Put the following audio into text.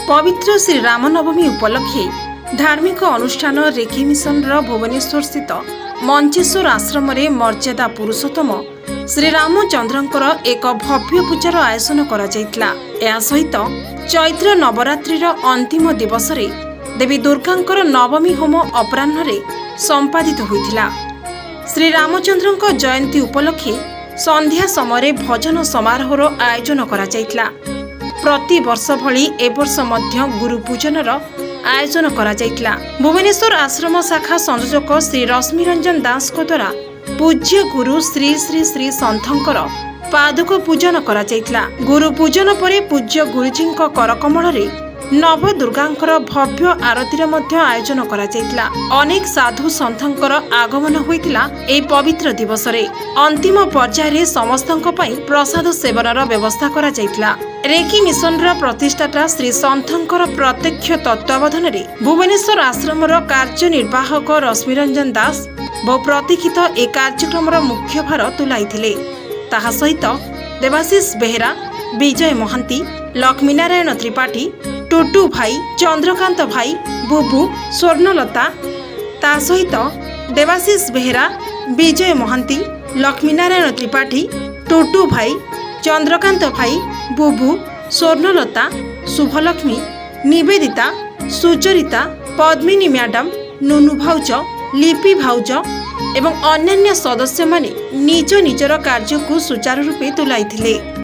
पवित्र श्री रामनवमी उपलक्षे धार्मिक अनुष्ठान रेकी मिशन भुवनेश्वर स्थित मंचेश्वर आश्रम मर्यादा पुरुषोत्तम श्री रामचंद्रंकर एक भव्य पूजार आयोजन करा सहित चैत्र नवरात्रिर अंतिम दिवस देवी दुर्गांकर नवमी होम अपराह्न संपादित होइथिला। श्री रामचंद्रंक जयंती उपलक्षे संध्या समय भजन समारोहर आयोजन करा प्रति वर्ष भली ए वर्ष मध्य गुरु पूजनर आयोजन करा भुवनेश्वर आश्रम शाखा संयोजक श्री रश्मिरंजन दास द्वारा पूज्य गुरु श्री श्री श्री संथंकर पादुक पूजन करा गुरु पूजन परे पूज्य गुरुजी करकमल नव दुर्गांकर भव्य आरती आयोजन करा अनेक साधु संथंकर आगमन होइतिला ए पवित्र दिवस रे। अंतिम पर्याय समस्तंक पई प्रसाद सेवनर व्यवस्था करा रेकी मिशन प्रतिष्ठाता श्री संथंकर प्रत्यक्ष तत्वावधान भुवनेश्वर आश्रमर कार्यनिर्वाहक रश्मिरंजन दास बहु प्रतीक्षित ए कार्यक्रम मुख्य भार तुलाइथिले। ताहा सहित देवाशीष बेहेरा, विजय महांती, लक्ष्मीनारायण त्रिपाठी, टुटू भाई, चंद्रकांत भाई, बुबू, स्वर्णलता ता सहित देवाशीष बेहेरा, विजय महांती, लक्ष्मीनारायण त्रिपाठी, टुटू भाई, चंद्रकांत भाई, बुबू, स्वर्णलता, शुभलक्ष्मी, निवेदिता, सुचरिता, पद्मिनी मैडम, नुनु भाउज, लिपि भाउज एवं अन्यान्य सदस्य माने निज निजर कार्य को सुचारू रूपे तुलाइथिले।